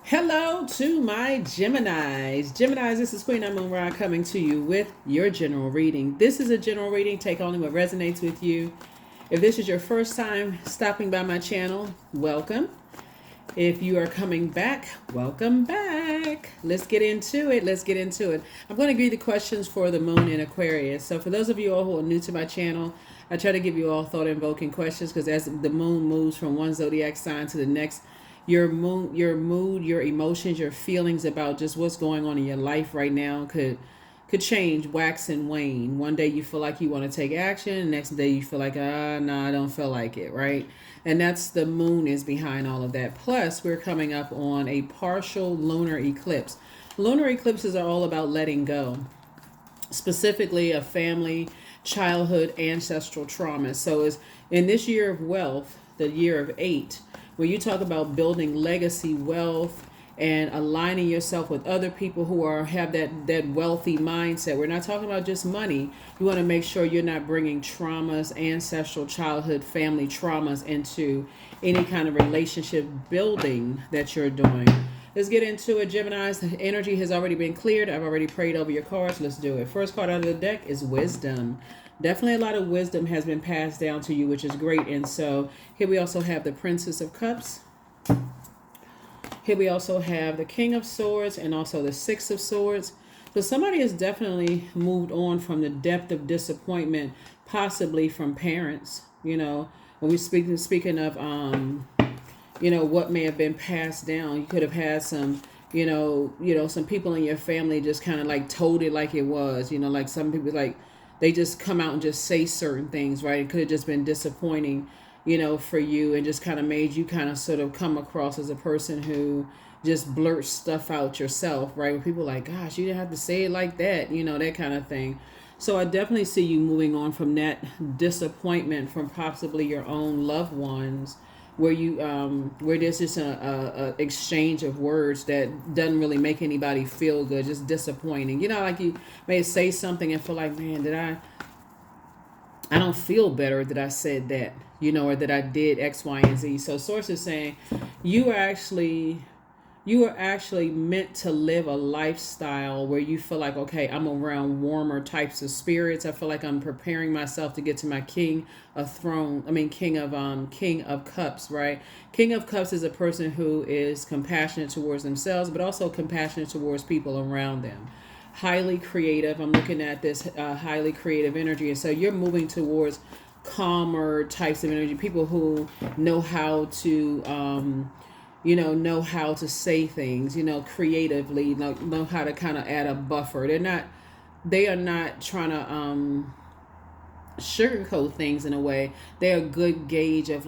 Hello to my Geminis. Geminis, this is Queen Amun Ra coming to you with your general reading. This is a general reading. Take only what resonates with you. If this is your first time stopping by my channel, welcome. If you are coming back, welcome back. Let's get into it. I'm going to give you the questions for the moon in Aquarius. So for those of you all who are new to my channel, I try to give you all thought-invoking questions because as the moon moves from one zodiac sign to the next, your mood, your emotions, your feelings about just what's going on in your life right now could change, wax and wane. One day you feel like you want to take action, the next day you feel like, no, I don't feel like it, right? And that's the moon is behind all of that. Plus, we're coming up on a partial lunar eclipse. Lunar eclipses are all about letting go, specifically a family, childhood, ancestral trauma. So is in this year of wealth, the year of 8, where you talk about building legacy wealth and aligning yourself with other people who have that wealthy mindset. We're not talking about just money. You want to make sure you're not bringing traumas, ancestral, childhood, family traumas into any kind of relationship building that you're doing. Let's get into it, Geminis. The energy has already been cleared. I've already prayed over your cards. Let's do it. First card out of the deck is wisdom. Definitely a lot of wisdom has been passed down to you, which is great. And so here we also have the Princess of Cups. Here we also have the King of Swords and also the Six of Swords. So somebody has definitely moved on from the depth of disappointment, possibly from parents. You know, when we speaking of what may have been passed down. You could have had some, some people in your family just kind of like told it like it was, like some people like they just come out and just say certain things, right? It could have just been disappointing, for you and just kind of made you kind of sort of come across as a person who just blurts stuff out yourself, right? When people are like, gosh, you didn't have to say it like that, that kind of thing. So I definitely see you moving on from that disappointment from possibly your own loved ones, where you where there's just a exchange of words that doesn't really make anybody feel good, just disappointing. Like you may say something and feel like, man, I don't feel better that I said that, or that I did X, Y, and Z. So source is saying you are actually meant to live a lifestyle where you feel like, okay, I'm around warmer types of spirits. I feel like I'm preparing myself to get to my king of cups, right? King of cups is a person who is compassionate towards themselves, but also compassionate towards people around them. Highly creative. I'm looking at this highly creative energy. And so you're moving towards calmer types of energy, people who know how to, know how to say things, creatively, know how to kind of add a buffer. They are not trying to sugarcoat things in a way. They're a good gauge of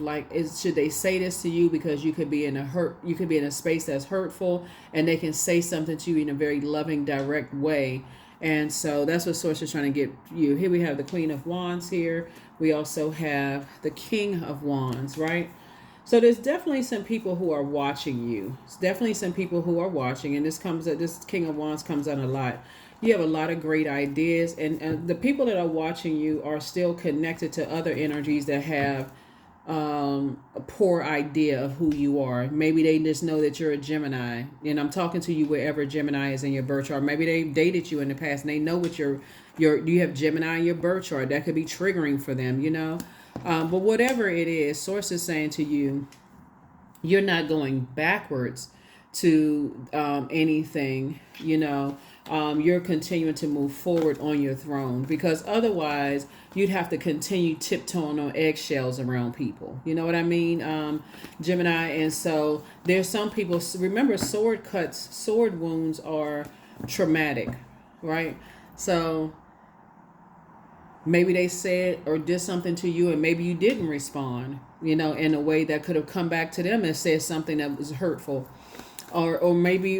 should they say this to you because you could be in a space that's hurtful, and they can say something to you in a very loving, direct way. And so that's what source is trying to get you. Here we have the Queen of Wands here. We also have the King of Wands, right? So there's definitely some people who are watching you. It's definitely some people who are watching, and this King of Wands comes out a lot. You have a lot of great ideas, and the people that are watching you are still connected to other energies that have a poor idea of who you are. Maybe they just know that you're a Gemini, and I'm talking to you wherever Gemini is in your birth chart. Maybe they dated you in the past and they know what you have Gemini in your birth chart. That could be triggering for them, but whatever it is, source is saying to you, you're not going backwards to anything, you're continuing to move forward on your throne, because otherwise you'd have to continue tiptoeing on eggshells around people. You know what I mean, Gemini? And so there's some people, remember, sword wounds are traumatic, right? So maybe they said or did something to you and maybe you didn't respond, in a way that could have come back to them and said something that was hurtful. Or maybe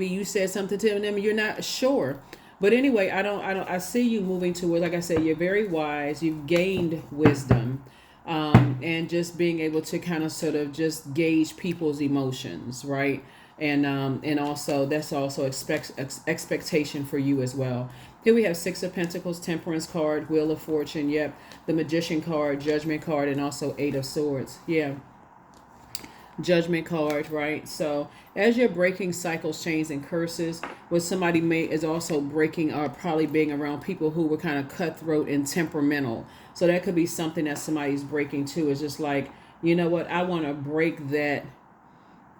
you said something to them and you're not sure. But anyway, I see you moving toward, like I said, you're very wise. You've gained wisdom, and just being able to kind of sort of just gauge people's emotions, right? And also that's also expectation for you as well. Here we have Six of Pentacles, Temperance card, Wheel of Fortune, yep, the Magician card, Judgment card, and also Eight of Swords. Yeah. Judgment card, right? So as you're breaking cycles, chains, and curses, what somebody may is also breaking are probably being around people who were kind of cutthroat and temperamental. So that could be something that somebody's breaking too. Is just like, you know what, I want to break that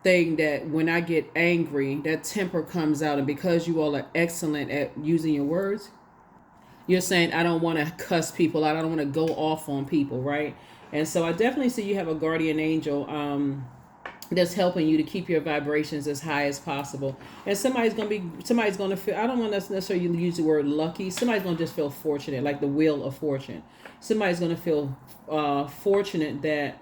thing that when I get angry, that temper comes out. And because you all are excellent at using your words, you're saying, I don't want to cuss people out. I don't want to go off on people, right? And so I definitely see you have a guardian angel that's helping you to keep your vibrations as high as possible. And somebody's going to feel, I don't want to necessarily use the word lucky. Somebody's going to just feel fortunate, like the wheel of fortune. Somebody's going to feel fortunate that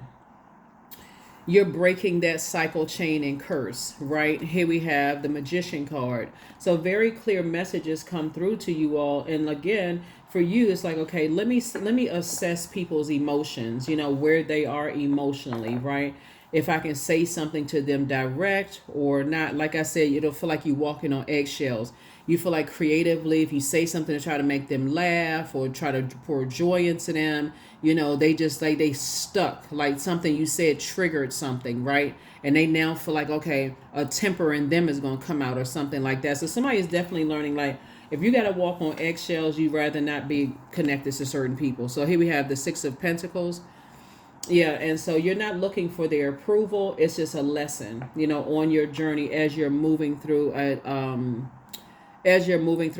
you're breaking that cycle, chain, and curse, right? Here we have the Magician card. So very clear messages come through to you all. And again, for you, it's like, okay, let me assess people's emotions, where they are emotionally, right? If I can say something to them direct or not. Like I said, you don't feel like you're walking on eggshells. You feel like creatively, if you say something to try to make them laugh or try to pour joy into them, they just like they stuck, like something you said triggered something, right? And they now feel like, okay, a temper in them is going to come out or something like that. So somebody is definitely learning, like, if you got to walk on eggshells, you'd rather not be connected to certain people. So here we have the Six of Pentacles. Yeah, and so you're not looking for their approval. It's just a lesson, on your journey as you're moving through a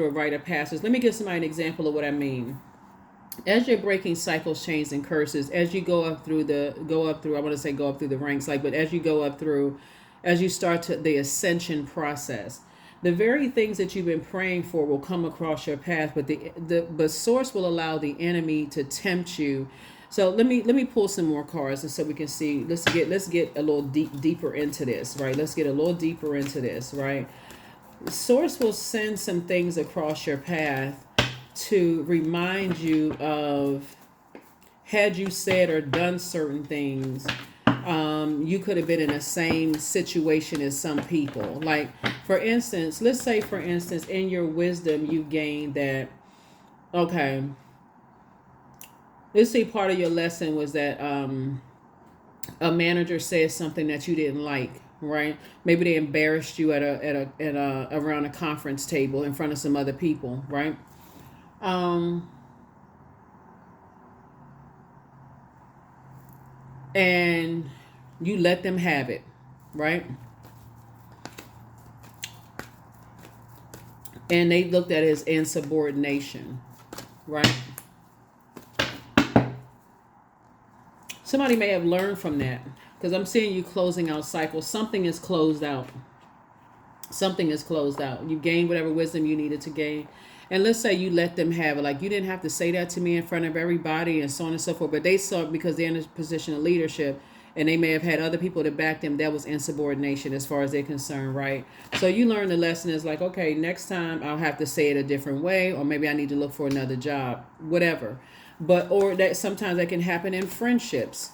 rite of passage. Let me give somebody an example of what I mean. As you're breaking cycles, chains, and curses, as you go up through the ranks, but as you go up through, as you start the ascension process, the very things that you've been praying for will come across your path, but the source will allow the enemy to tempt you. So let me pull some more cards, and so we can see. Let's get a little deeper into this, right? Let's get a little deeper into this, right? Source will send some things across your path to remind you of, had you said or done certain things, you could have been in the same situation as some people. Like, for instance, let's say, in your wisdom, you gained that, okay, let's say part of your lesson was that a manager said something that you didn't like, right? Maybe they embarrassed you around a conference table in front of some other people, right? And you let them have it, right? And they looked at it as insubordination, right? Somebody may have learned from that, because I'm seeing you closing out cycles. Something is closed out. You gained whatever wisdom you needed to gain. And let's say you let them have it. Like, you didn't have to say that to me in front of everybody and so on and so forth. But they saw it because they're in a position of leadership and they may have had other people to back them. That was insubordination as far as they're concerned, right? So you learn the lesson is like, okay, next time I'll have to say it a different way, or maybe I need to look for another job, whatever. Or that sometimes that can happen in friendships,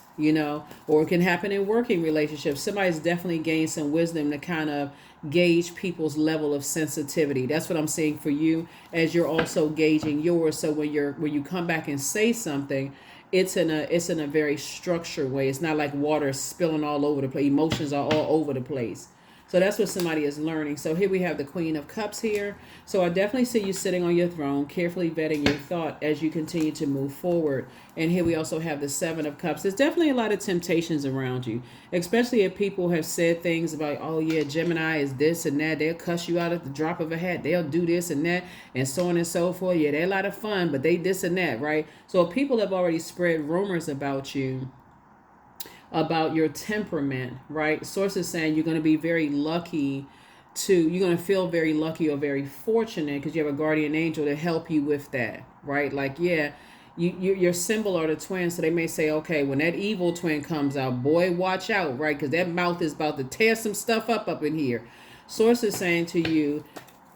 or it can happen in working relationships. Somebody's definitely gained some wisdom to kind of gauge people's level of sensitivity. That's what I'm saying for you, as you're also gauging yours. So when you come back and say something, it's in a very structured way. It's not like water spilling all over the place. Emotions are all over the place. So that's what somebody is learning. So here we have the Queen of Cups here. So I definitely see you sitting on your throne, carefully vetting your thought as you continue to move forward. And here we also have the Seven of Cups. There's definitely a lot of temptations around you, especially if people have said things about, oh yeah, Gemini is this and that. They'll cuss you out at the drop of a hat. They'll do this and that and so on and so forth. Yeah, they're a lot of fun, but they this and that, right? So if people have already spread rumors about you, about your temperament, right? Sources saying you're going to be very lucky you're going to feel very lucky or very fortunate because you have a guardian angel to help you with that, right? Like, yeah, your symbol are the twins. So they may say, okay, when that evil twin comes out, boy, watch out, right? Because that mouth is about to tear some stuff up in here. Sources saying to you,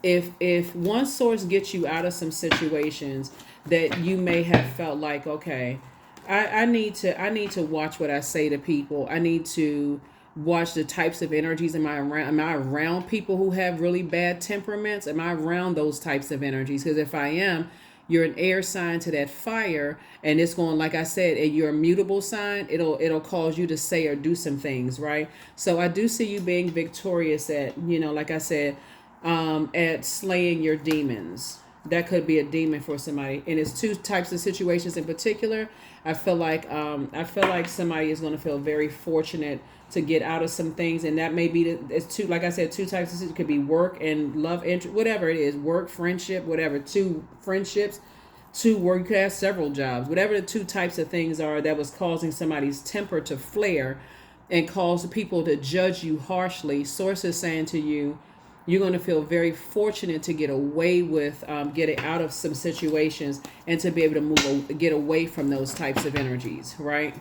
if one source gets you out of some situations that you may have felt like, okay, I need to watch what I say to people. I need to watch the types of energies. Am I around people who have really bad temperaments? Am I around those types of energies? Because if I am, you're an air sign to that fire, and it's going, like I said, and you're a mutable sign, it'll cause you to say or do some things, right? So I do see you being victorious at, like I said, at slaying your demons. That could be a demon for somebody, and it's two types of situations in particular. I feel like somebody is going to feel very fortunate to get out of some things, and that may be it's two, like I said, two types of, it could be work and love interest, whatever it is, work, friendship, whatever, two friendships, two work, you could have several jobs, whatever the two types of things are that was causing somebody's temper to flare and cause people to judge you harshly. Source is saying to you, you're going to feel very fortunate to get away with getting out of some situations and to be able to get away from those types of energies, right?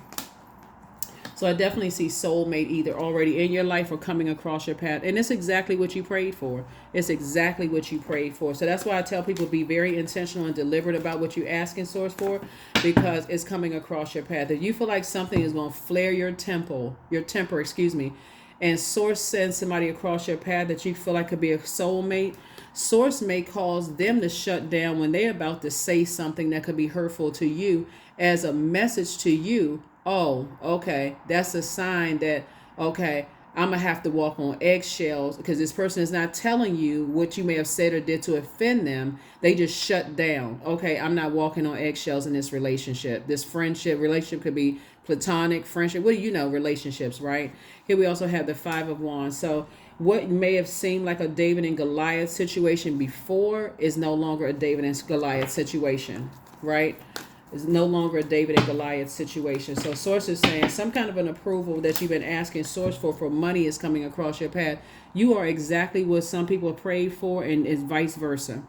So I definitely see soulmate either already in your life or coming across your path. And it's exactly what you prayed for. It's exactly what you prayed for. So that's why I tell people, be very intentional and deliberate about what you ask in source for, because it's coming across your path. If you feel like something is going to flare your temper, and source sends somebody across your path that you feel like could be a soulmate, source may cause them to shut down when they're about to say something that could be hurtful to you as a message to you. Oh, okay, that's a sign that, okay, I'm going to have to walk on eggshells, because this person is not telling you what you may have said or did to offend them. They just shut down. Okay, I'm not walking on eggshells in this relationship. This relationship could be platonic, friendship, what do you know, relationships, right? Here we also have the Five of Wands. So what may have seemed like a David and Goliath situation before is no longer a David and Goliath situation, right? It's no longer a David and Goliath situation. So source is saying some kind of an approval that you've been asking source for money is coming across your path. You are exactly what some people have prayed for, and it's vice versa.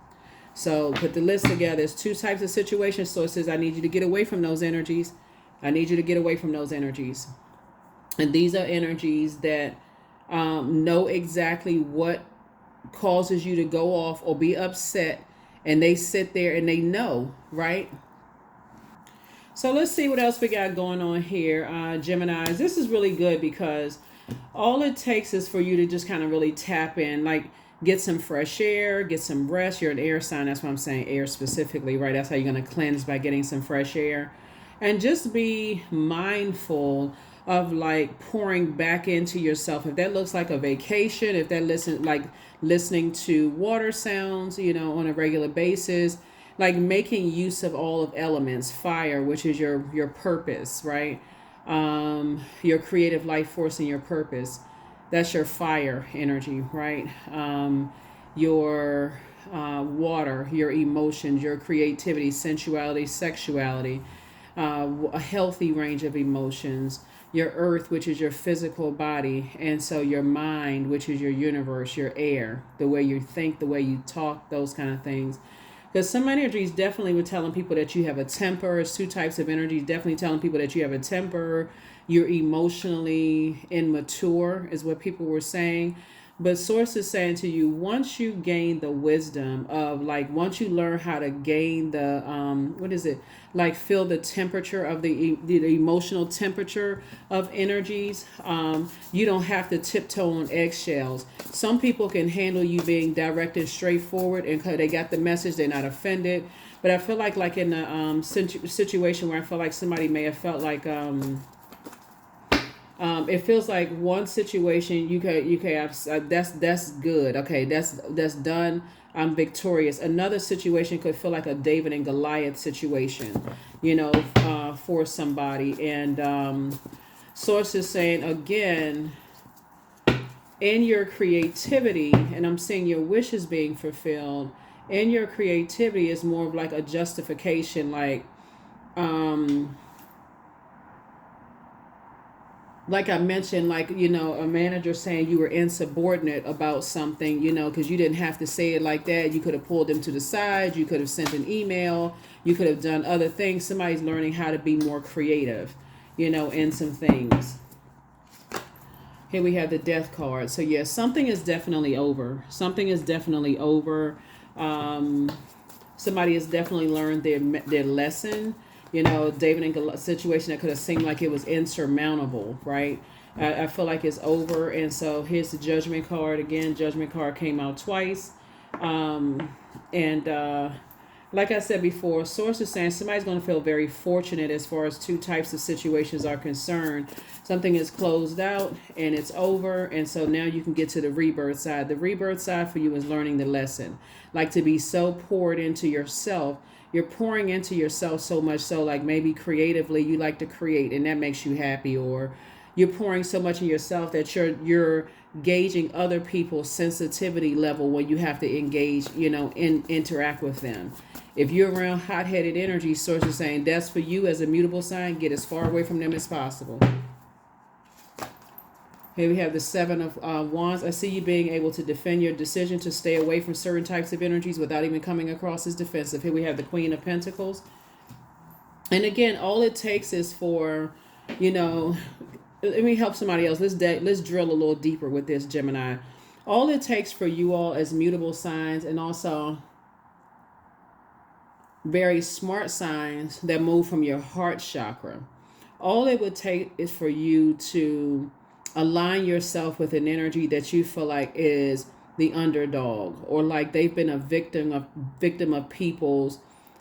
So put the list together. There's two types of situations. Source says, I need you to get away from those energies. I need you to get away from those energies. And these are energies that know exactly what causes you to go off or be upset. And they sit there and they know, right? So let's see what else we got going on here. Geminis, this is really good because all it takes is for you to just kind of really tap in, like get some fresh air, get some rest. You're an air sign. That's why I'm saying air specifically, right? That's how you're going to cleanse, by getting some fresh air. And just be mindful of like pouring back into yourself. If that looks like a vacation, if that listening to water sounds, on a regular basis, like making use of all of elements, fire, which is your purpose, right? Your creative life force and your purpose. That's your fire energy, right? Your water, your emotions, your creativity, sensuality, sexuality, a healthy range of emotions. Your earth, which is your physical body, and so your mind, which is your universe, your air, the way you think, the way you talk, those kind of things. Because some energies definitely were telling people that you have a temper. It's two types of energies definitely telling people that you have a temper. You're emotionally immature is what people were saying. But source is saying to you, once you gain the wisdom of, like, once you learn how to gain the, feel the temperature of the emotional temperature of energies, you don't have to tiptoe on eggshells. Some people can handle you being direct and straightforward, and they got the message, they're not offended. But I feel like in a situation where I feel like somebody may have felt like, it feels like one situation you could have, that's good. Okay, that's done. I'm victorious. Another situation could feel like a David and Goliath situation, for somebody. And source is saying again, in your creativity, and I'm seeing your wishes being fulfilled. In your creativity is more of like a justification, like I mentioned, a manager saying you were insubordinate about something, because you didn't have to say it like that. You could have pulled them to the side. You could have sent an email. You could have done other things. Somebody's learning how to be more creative, in some things. Here we have the Death card. So, yes, something is definitely over. Something is definitely over. Somebody has definitely learned their lesson. David and Goliath situation that could have seemed like it was insurmountable, right? I feel like it's over. And so here's the Judgment card. Again, Judgment card came out twice. And like I said before, source is saying somebody's going to feel very fortunate as far as two types of situations are concerned. Something is closed out and it's over, and so now you can get to the rebirth side. The rebirth side for you is learning the lesson, like to be so poured into yourself. You're pouring into yourself so much so, like maybe creatively you like to create and that makes you happy, or you're pouring so much in yourself that you're gauging other people's sensitivity level when you have to engage, interact with them. If you're around hot-headed energy, source is saying that's for you as a mutable sign. Get as far away from them as possible. Here we have the Seven of Wands. I see you being able to defend your decision to stay away from certain types of energies without even coming across as defensive. Here we have the Queen of Pentacles. And again, all it takes is for, let me help somebody else. Let's drill a little deeper with this, Gemini. All it takes for you all as mutable signs, and also very smart signs that move from your heart chakra, all it would take is for you to align yourself with an energy that you feel like is the underdog, or like they've been a victim of people's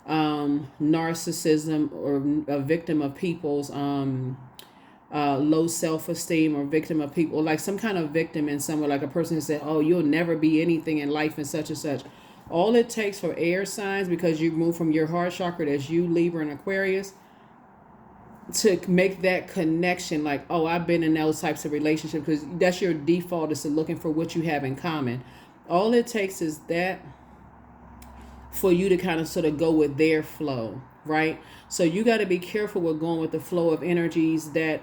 narcissism, or a victim of people's low self-esteem, or victim of people, like some kind of victim in somewhere, like a person who said, oh, you'll never be anything in life and such and such. All it takes for air signs, because you move from your heart chakra, that's you, Libra, and Aquarius, to make that connection, like, oh, I've been in those types of relationships, because that's your default, is to looking for what you have in common. All it takes is that for you to kind of sort of go with their flow, right? So you got to be careful with going with the flow of energies that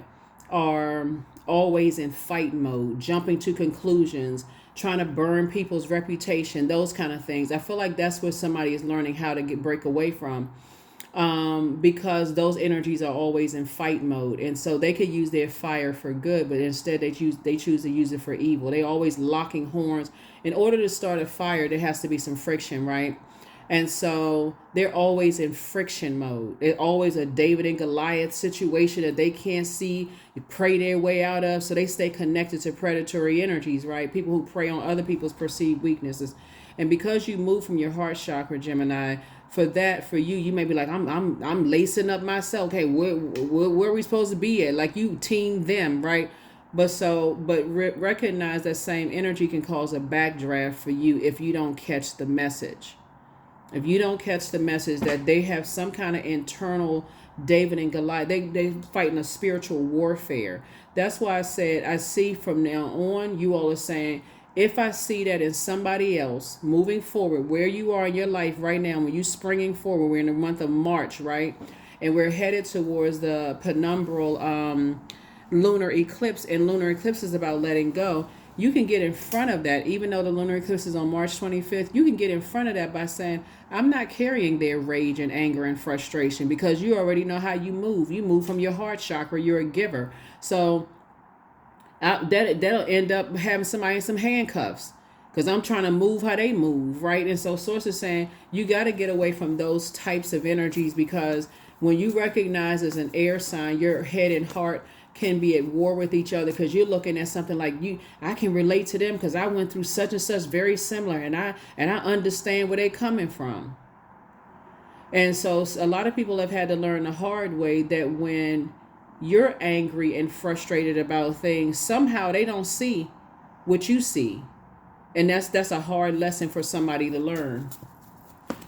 are always in fight mode, jumping to conclusions, trying to burn people's reputation, those kind of things. I feel like that's what somebody is learning how to break away from, because those energies are always in fight mode, and so they could use their fire for good, but instead they choose to use it for evil. They always locking horns. In order to start a fire, there has to be some friction, right? And so they're always in friction mode. It's always a David and Goliath situation that they can't see, pray their way out of. So they stay connected to predatory energies, right? People who prey on other people's perceived weaknesses. And because you move from your heart chakra, Gemini, for you, you may be like, I'm lacing up myself. Okay, where are we supposed to be at? Like, you team them, right? But recognize that same energy can cause a backdraft for you if you don't catch the message. If you don't catch the message that they have some kind of internal David and Goliath, they fighting a spiritual warfare. That's why I said, I see from now on, you all are saying, if I see that in somebody else moving forward, where you are in your life right now, when you springing forward, we're in the month of March, right? And we're headed towards the penumbral lunar eclipse, and lunar eclipse is about letting go. You can get in front of that, even though the lunar eclipse is on March 25th. You can get in front of that by saying, I'm not carrying their rage and anger and frustration, because you already know how you move. You move from your heart chakra. You're a giver. So that'll end up having somebody in some handcuffs, because I'm trying to move how they move, right? And so source is saying you got to get away from those types of energies, because when you recognize as an air sign, your head and heart can be at war with each other, because you're looking at something like, I can relate to them because I went through such and such very similar, and I understand where they're coming from. And so a lot of people have had to learn the hard way that when you're angry and frustrated about things, somehow they don't see what you see. And that's a hard lesson for somebody to learn.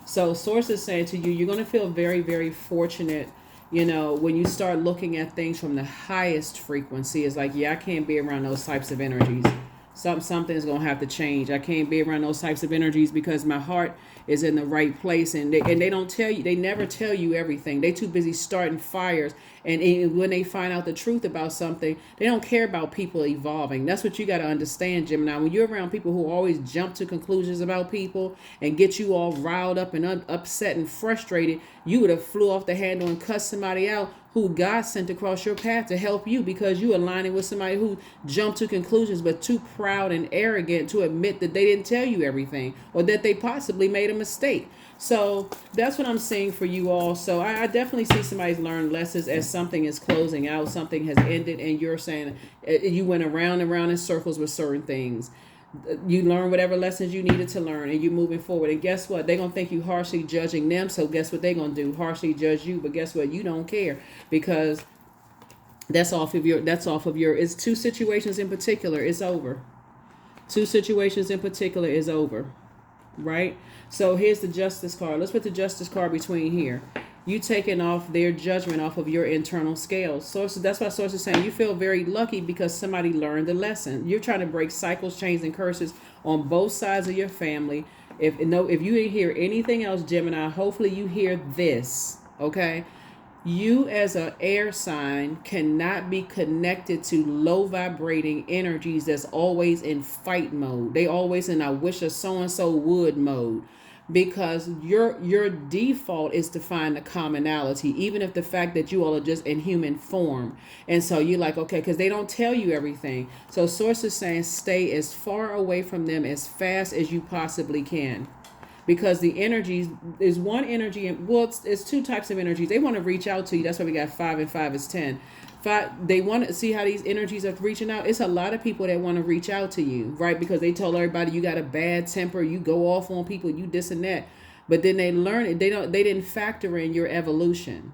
So source is saying to you, you're going to feel very, very fortunate, when you start looking at things from the highest frequency. It's like, I can't be around those types of energies. Something's going to have to change. I can't be around those types of energies, because my heart is in the right place. And they don't tell you, they never tell you everything. They too busy starting fires. And when they find out the truth about something, they don't care about people evolving. That's what you got to understand, Gemini. When you're around people who always jump to conclusions about people and get you all riled up and upset and frustrated, you would have flew off the handle and cussed somebody out who God sent across your path to help you, because you aligning with somebody who jumped to conclusions but too proud and arrogant to admit that they didn't tell you everything, or that they possibly made a mistake. So that's what I'm seeing for you all. So I definitely see somebody's learned lessons as something is closing out, something has ended, and you're saying you went around and around in circles with certain things. You learn whatever lessons you needed to learn, and you're moving forward. And guess what? They're going to think you harshly judging them. So guess what they're going to do? Harshly judge you. But guess what? You don't care, because that's off of your it's two situations in particular. It's over. Two situations in particular is over. Right? So here's the justice card. Let's put the justice card between here. You taking off their judgment off of your internal scales. Sources, that's why Source is saying you feel very lucky because somebody learned the lesson. You're trying to break cycles, chains, and curses on both sides of your family. If you didn't hear anything else, Gemini, hopefully you hear this. Okay? You as an air sign cannot be connected to low vibrating energies that's always in fight mode. They always in I wish a so-and-so would mode. Because your default is to find the commonality, even if the fact that you all are just in human form. And so you're like, okay, because they don't tell you everything. So Source is saying stay as far away from them as fast as you possibly can. Because the energies is one energy, and well, it's two types of energies. They want to reach out to you. That's why we got 5 and 5 is 10. They want to see how these energies are reaching out. It's a lot of people that want to reach out to you, right? Because they told everybody you got a bad temper, you go off on people, you this and that. But then they learn it. They didn't factor in your evolution.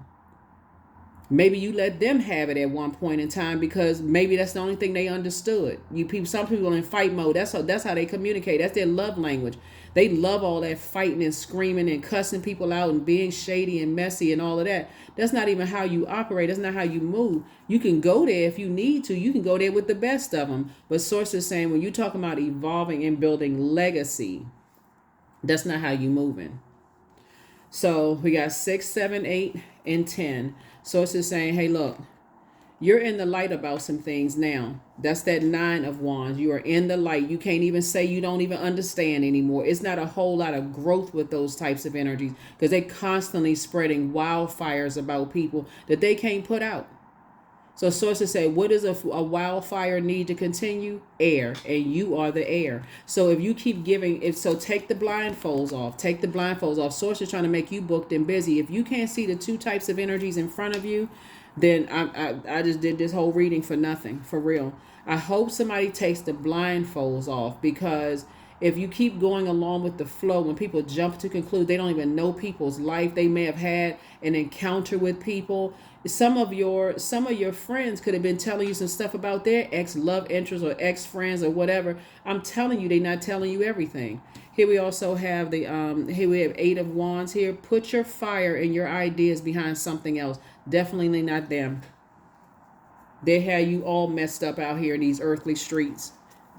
Maybe you let them have it at one point in time because maybe that's the only thing they understood. Some people are in fight mode. That's how they communicate. That's their love language. They love all that fighting and screaming and cussing people out and being shady and messy and all of that. That's not even how you operate. That's not how you move. You can go there if you need to. You can go there with the best of them. But Source is saying when you're talking about evolving and building legacy, that's not how you moving. So we got 6, 7, 8, and 10. Source is saying, hey, look, you're in the light about some things now. That's that 9 of Wands. You are in the light. You can't even say you don't even understand anymore. It's not a whole lot of growth with those types of energies because they're constantly spreading wildfires about people that they can't put out. So sources say, what does a wildfire need to continue? Air, and you are the air. So if you keep giving it, so take the blindfolds off. Take the blindfolds off. Source is trying to make you booked and busy. If you can't see the two types of energies in front of you, then I just did this whole reading for nothing, for real. I hope somebody takes the blindfolds off, because if you keep going along with the flow, when people jump to conclude they don't even know people's life, they may have had an encounter with people. Some of your friends could have been telling you some stuff about their ex-love interest or ex-friends or whatever. I'm telling you, they're not telling you everything. Here we also have here we have 8 of Wands here. Put your fire and your ideas behind something else. Definitely not them. They had you all messed up out here in these earthly streets.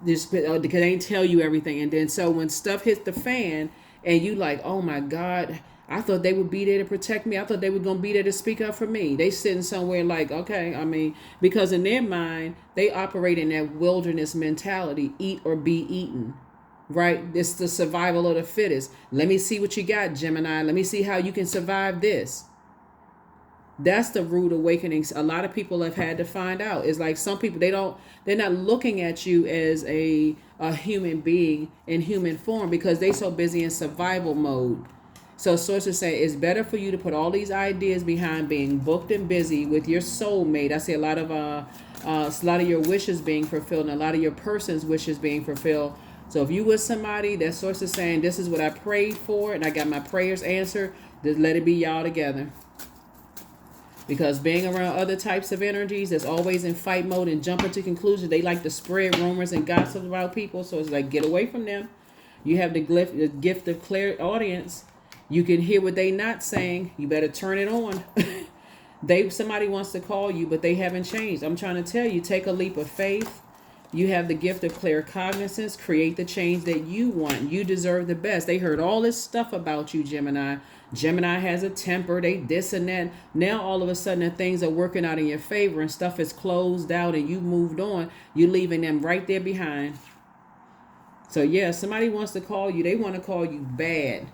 Because they ain't tell you everything. And then so when stuff hits the fan and you like, oh my God, I thought they would be there to protect me. I thought they were going to be there to speak up for me. They sitting somewhere like, okay, I mean, because in their mind, they operate in that wilderness mentality, eat or be eaten, right? It's the survival of the fittest. Let me see what you got, Gemini. Let me see how you can survive this. That's the rude awakenings a lot of people have had to find out. It's like some people, they're not looking at you as a human being in human form because they so busy in survival mode. So sources say it's better for you to put all these ideas behind being booked and busy with your soulmate. I see a lot of your wishes being fulfilled and a lot of your person's wishes being fulfilled. So if you with somebody, that source is saying, this is what I prayed for and I got my prayers answered, just let it be y'all together. Because being around other types of energies that's always in fight mode and jumping to conclusions, they like to spread rumors and gossip about people. So it's like, get away from them. You have the gift of clairaudience. You can hear what they not saying. You better turn it on. Somebody wants to call you, but they haven't changed. I'm trying to tell you, take a leap of faith. You have the gift of claircognizance. Create the change that you want. You deserve the best. They heard all this stuff about you, Gemini. Gemini has a temper. They this and that. Now all of a sudden things are working out in your favor and stuff is closed out and you moved on. You're leaving them right there behind. So yeah, somebody wants to call you. They want to call you bad.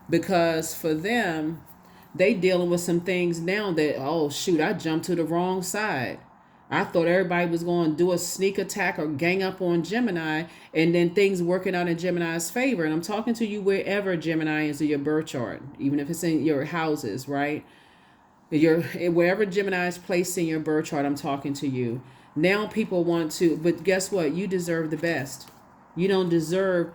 Because for them, they dealing with some things now that, oh shoot, I jumped to the wrong side. I thought everybody was going to do a sneak attack or gang up on Gemini, and then things working out in Gemini's favor. And I'm talking to you wherever Gemini is in your birth chart, even if it's in your houses, right? Wherever Gemini is placed in your birth chart, I'm talking to you. Now people want to, but guess what? You deserve the best. You don't deserve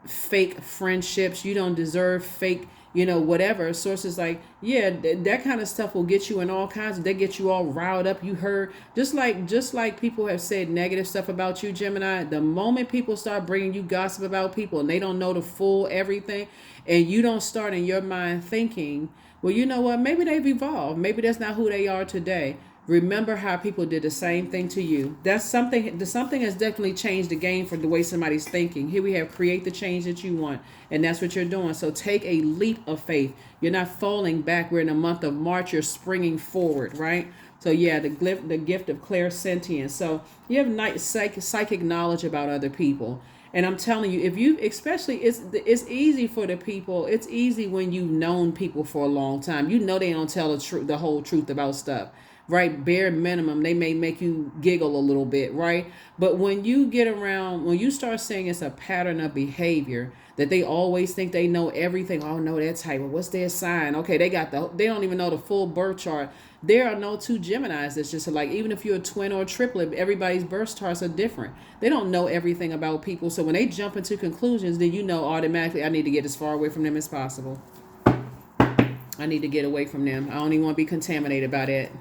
fake friendships. You don't deserve fake, whatever. Sources like, yeah, that kind of stuff will get you in all kinds of, they get you all riled up. You heard, just like people have said negative stuff about you, Gemini. The moment people start bringing you gossip about people and they don't know the full everything, and you don't start in your mind thinking, well, you know what, maybe they've evolved, maybe that's not who they are today. Remember how people did the same thing to you. That's something. Something has definitely changed the game for the way somebody's thinking. Here we have create the change that you want, and that's what you're doing. So take a leap of faith. You're not falling back. We're in the month of March. You're springing forward, right? So yeah, the gift of clairsentience. So you have nice psychic knowledge about other people. And I'm telling you, if you, especially, it's easy for the people. It's easy when you've known people for a long time. You know they don't tell the whole truth about stuff, right? Bare minimum, they may make you giggle a little bit, right? But when you get around, when you start saying it's a pattern of behavior, that they always think they know everything. Oh, no, that type. Well, what's their sign? Okay, they don't even know the full birth chart. There are no two Geminis that's just like, even if you're a twin or a triplet, everybody's birth charts are different. They don't know everything about people. So when they jump into conclusions, then you know automatically, I need to get as far away from them as possible. I need to get away from them. I don't even want to be contaminated by that.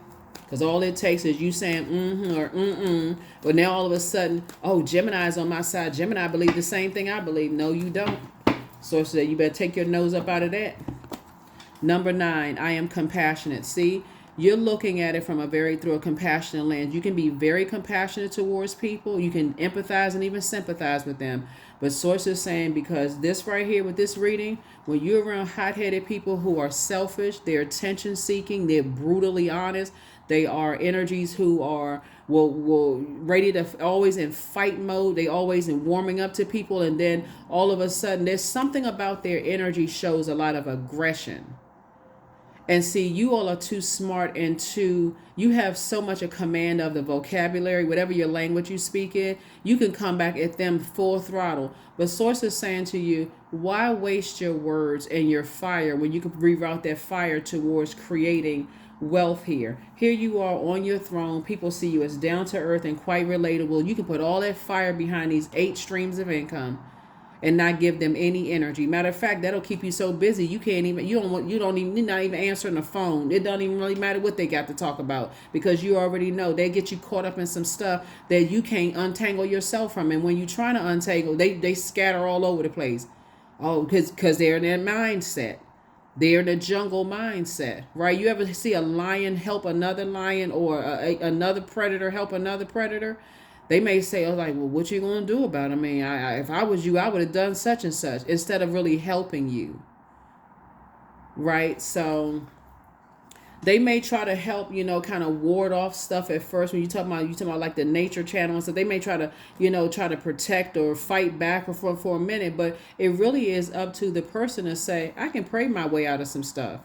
Because all it takes is you saying mm-hmm or mm-mm. But now all of a sudden, oh, Gemini's on my side. Gemini believe the same thing I believe. No, you don't. Source said you better take your nose up out of that. Number 9, I am compassionate. See, you're looking at it through a compassionate lens. You can be very compassionate towards people. You can empathize and even sympathize with them. But source is saying, because this right here with this reading, when you're around hot-headed people who are selfish, they're attention seeking, they're brutally honest, they are energies who are will ready to always in fight mode. They always in warming up to people, and then all of a sudden there's something about their energy shows a lot of aggression. And see, you all are too smart and you have so much a command of the vocabulary, whatever your language you speak in, you can come back at them full throttle. But source is saying to you, why waste your words and your fire when you can reroute that fire towards creating wealth here? Here you are on your throne. People see you as down to earth and quite relatable. You can put all that fire behind these 8 streams of income and not give them any energy. Matter of fact, that'll keep you so busy you're not even answering the phone. It don't even really matter what they got to talk about, because you already know they get you caught up in some stuff that you can't untangle yourself from. And when you're trying to untangle, they scatter all over the place. Oh, because they're in their mindset. They're in the jungle mindset, right? You ever see a lion help another lion, or another predator help another predator? They may say, oh, like, well, what you going to do about it? I mean, if I was you, I would have done such and such, instead of really helping you, right? So they may try to help, kind of ward off stuff at first. When you talk about like the nature channel and stuff, they may try to protect or fight back for a minute, but it really is up to the person to say, I can pray my way out of some stuff.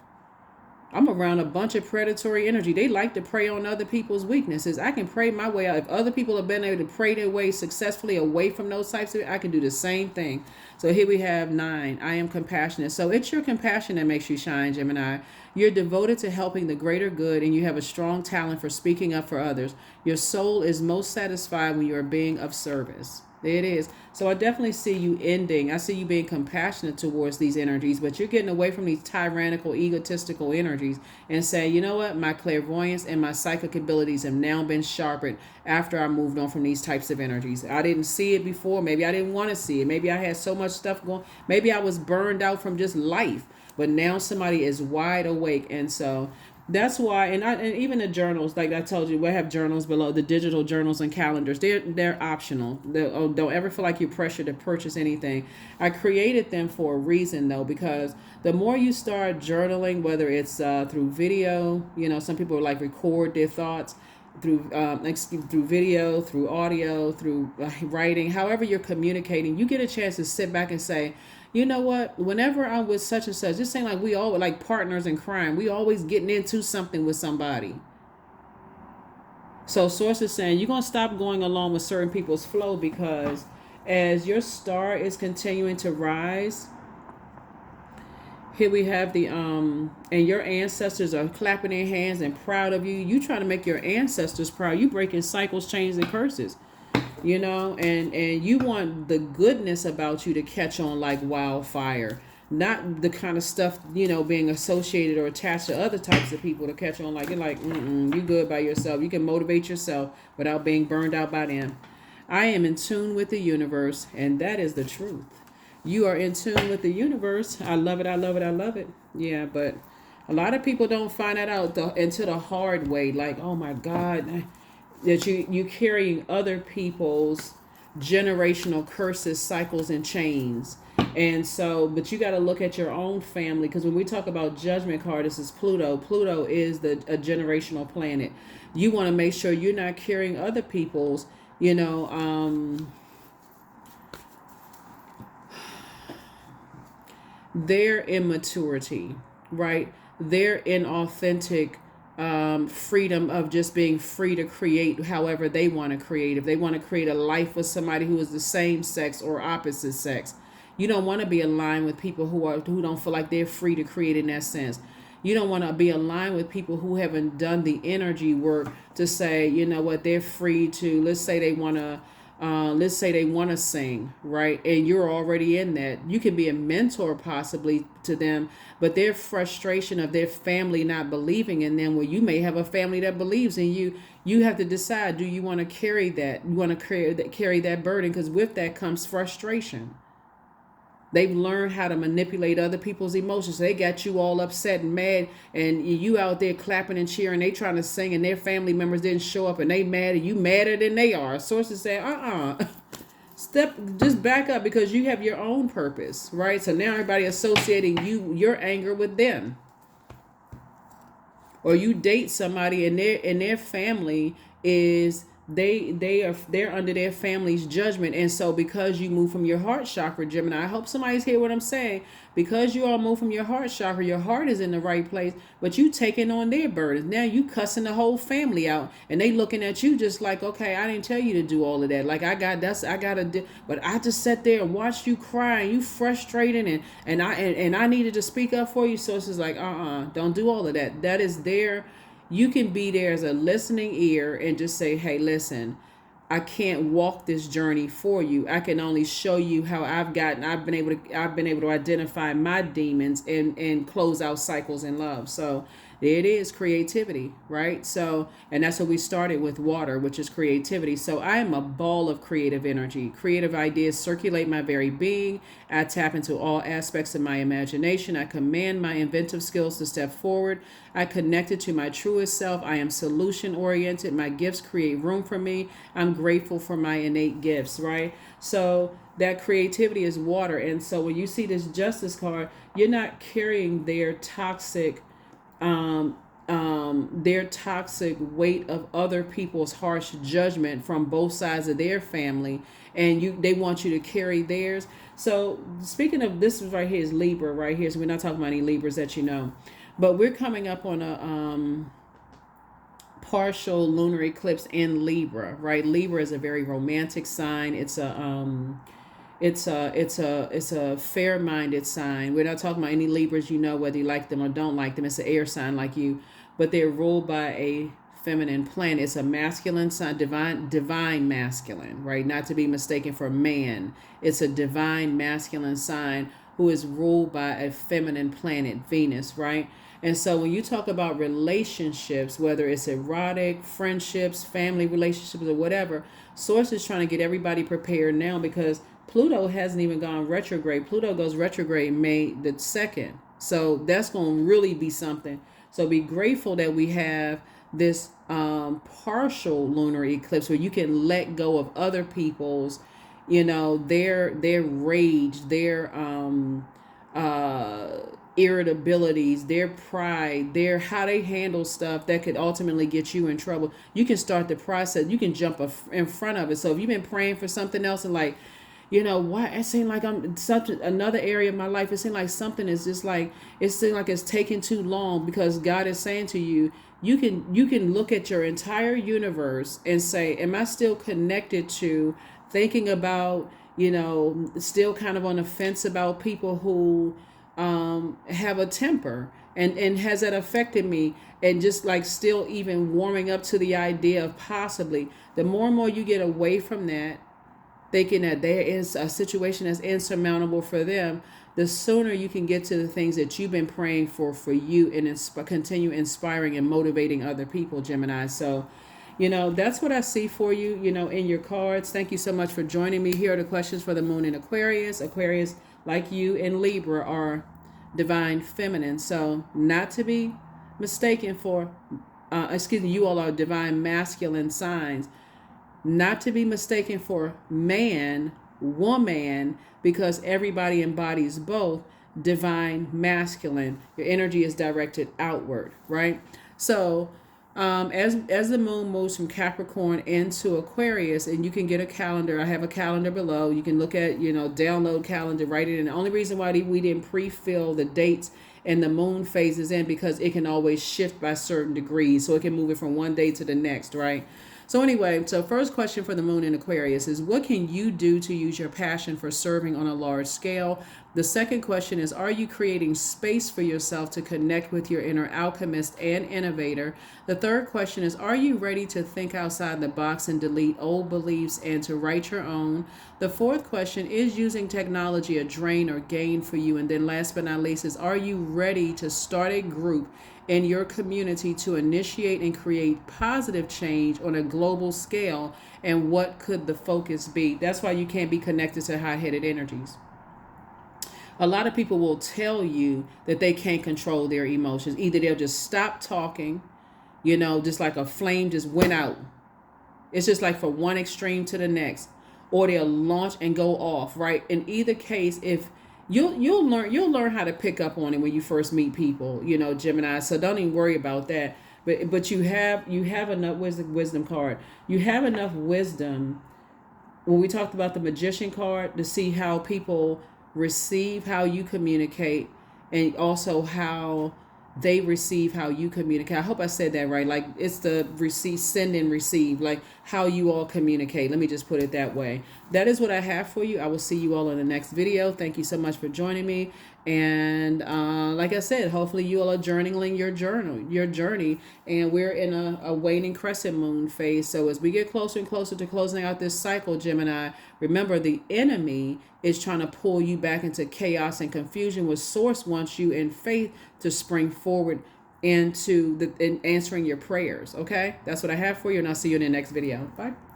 I'm around a bunch of predatory energy. They like to prey on other people's weaknesses. I can pray my way out. If other people have been able to pray their way successfully away from those types of, I can do the same thing. So here we have 9. I am compassionate. So it's your compassion that makes you shine, Gemini. You're devoted to helping the greater good, and you have a strong talent for speaking up for others. Your soul is most satisfied when you are being of service. There it is. So I definitely see you ending. I see you being compassionate towards these energies, but you're getting away from these tyrannical, egotistical energies and saying, you know what? My clairvoyance and my psychic abilities have now been sharpened after I moved on from these types of energies. I didn't see it before. Maybe I didn't want to see it. Maybe I had so much stuff going. Maybe I was burned out from just life. But now somebody is wide awake. And so that's why, and even the journals, like I told you, we have journals below, the digital journals and calendars. They're optional. Don't ever feel like you're pressured to purchase anything. I created them for a reason, though, because the more you start journaling, whether it's through video, some people like record their thoughts through video, through audio, through writing, however you're communicating, you get a chance to sit back and say, you know what? Whenever I'm with such and such, just saying like we all like partners in crime. We always getting into something with somebody. So source is saying you're going to stop going along with certain people's flow, because as your star is continuing to rise, here we have the and your ancestors are clapping their hands and proud of you. You trying to make your ancestors proud. You breaking cycles, chains, and curses. and you want the goodness about you to catch on like wildfire, not the kind of stuff, being associated or attached to other types of people to catch on like, you're like, you good by yourself. You can motivate yourself without being burned out by them. I am in tune with the universe, and that is the truth. You are in tune with the universe. I love it. I love it. I love it. Yeah, but a lot of people don't find that out until the hard way. Like, oh my God, that you carrying other people's generational curses, cycles, and chains. And so, but you got to look at your own family, because when we talk about judgment card, this is Pluto. Pluto is a generational planet. You want to make sure you're not carrying other people's, their immaturity, right? Their inauthentic freedom of just being free to create however they want to create. If they want to create a life with somebody who is the same sex or opposite sex, you don't want to be aligned with people who don't feel like they're free to create in that sense. You don't want to be aligned with people who haven't done the energy work to say, you know what, they're free to, let's say they want to sing, right? And you're already in that. You can be a mentor possibly to them, but their frustration of their family not believing in them, well, you may have a family that believes in you. You have to decide, do you want to carry that? You want to carry that burden? Because with that comes frustration. They've learned how to manipulate other people's emotions. They got you all upset and mad, and you out there clapping and cheering. They trying to sing, and their family members didn't show up, and they mad, and you madder than they are. Sources say, just back up, because you have your own purpose, right? So now everybody associating your anger with them. Or you date somebody, and their family is they're under their family's judgment. And so because you move from your heart chakra, Gemini, I hope somebody's hear what I'm saying. Because you all move from your heart chakra, your heart is in the right place, but you taking on their burdens. Now you cussing the whole family out, and they looking at you just like, okay, I didn't tell you to do all of that. Like I gotta do, but I just sat there and watched you cry, and you frustrated, and I needed to speak up for you. So it's just like, don't do all of that. That is there. You can be there as a listening ear and just say, hey, listen, I can't walk this journey for you. I can only show you how I've been able to identify my demons and close out cycles in love. So there it is, creativity, right? So, and that's what we started with, water, which is creativity. So I am a ball of creative energy. Creative ideas circulate my very being. I tap into all aspects of my imagination. I command my inventive skills to step forward. I connected to my truest self. I am solution oriented. My gifts create room for me. I'm grateful for my innate gifts, right? So that creativity is water. And so when you see this justice card, you're not carrying their toxic weight of other people's harsh judgment from both sides of their family, and they want you to carry theirs. So speaking of, this is right here is Libra right here. So we're not talking about any Libras that you know, but we're coming up on a partial lunar eclipse in Libra, right? Libra is a very romantic sign. It's a fair-minded sign. We're not talking about any Libras, whether you like them or don't like them. It's an air sign like you, but they're ruled by a feminine planet. It's a masculine sign, divine masculine, right? Not to be mistaken for man. It's a divine masculine sign who is ruled by a feminine planet, Venus, right? And so when you talk about relationships, whether it's erotic, friendships, family relationships, or whatever, Source is trying to get everybody prepared now, because Pluto hasn't even gone retrograde. Pluto goes retrograde May the 2nd. So that's going to really be something. So be grateful that we have this partial lunar eclipse where you can let go of other people's, their rage, their irritabilities, their pride, their how they handle stuff that could ultimately get you in trouble. You can start the process. You can jump in front of it. So if you've been praying for something else and like, why it seemed like I'm something, another area of my life, it seemed like something is just like, it seemed like it's taking too long, because God is saying to you, you can look at your entire universe and say, am I still connected to thinking about, still kind of on the fence about people who have a temper, And has that affected me? And just like still even warming up to the idea of possibly, the more and more you get away from that, thinking that there is a situation that's insurmountable for them, the sooner you can get to the things that you've been praying for you, and continue inspiring and motivating other people, Gemini. So, that's what I see for you, in your cards. Thank you so much for joining me. Here are the questions for the moon in Aquarius. Aquarius, like you in Libra, are divine feminine. So, not to be mistaken for, you all are divine masculine signs. Not to be mistaken for man, woman, because everybody embodies both. Divine masculine, your energy is directed outward, right? So as the moon moves from Capricorn into Aquarius, and you can get a calendar. I have a calendar below. You can look at, download calendar, write it in. The only reason why we didn't pre-fill the dates and the moon phases in, because it can always shift by certain degrees, so it can move it from one day to the next, right? So anyway, first question for the moon in Aquarius is, what can you do to use your passion for serving on a large scale? The second question is, are you creating space for yourself to connect with your inner alchemist and innovator? The third question is, are you ready to think outside the box and delete old beliefs and to write your own? The fourth question is, using technology a drain or gain for you? And then last but not least is, are you ready to start a group in your community to initiate and create positive change on a global scale? And what could the focus be? That's why you can't be connected to high-headed energies. A lot of people will tell you that they can't control their emotions. Either they'll just stop talking, just like a flame just went out. It's just like from one extreme to the next, or they'll launch and go off, right? In either case, if you'll learn how to pick up on it when you first meet people, Gemini. So don't even worry about that. But you have enough wisdom card. You have enough wisdom when we talked about the Magician card to see how people receive how you communicate, and also how they receive how you communicate. I hope I said that right. Like, it's the receive, send and receive, like how you all communicate. Let me just put it that way. That is what I have for you. I will see you all in the next video. Thank you so much for joining me. And like I said, hopefully you all are journaling your journey. And we're in a waning crescent moon phase. So as we get closer and closer to closing out this cycle, Gemini, remember the enemy is trying to pull you back into chaos and confusion, where Source wants you in faith to spring forward into in answering your prayers. Okay, that's what I have for you, and I'll see you in the next video. Bye.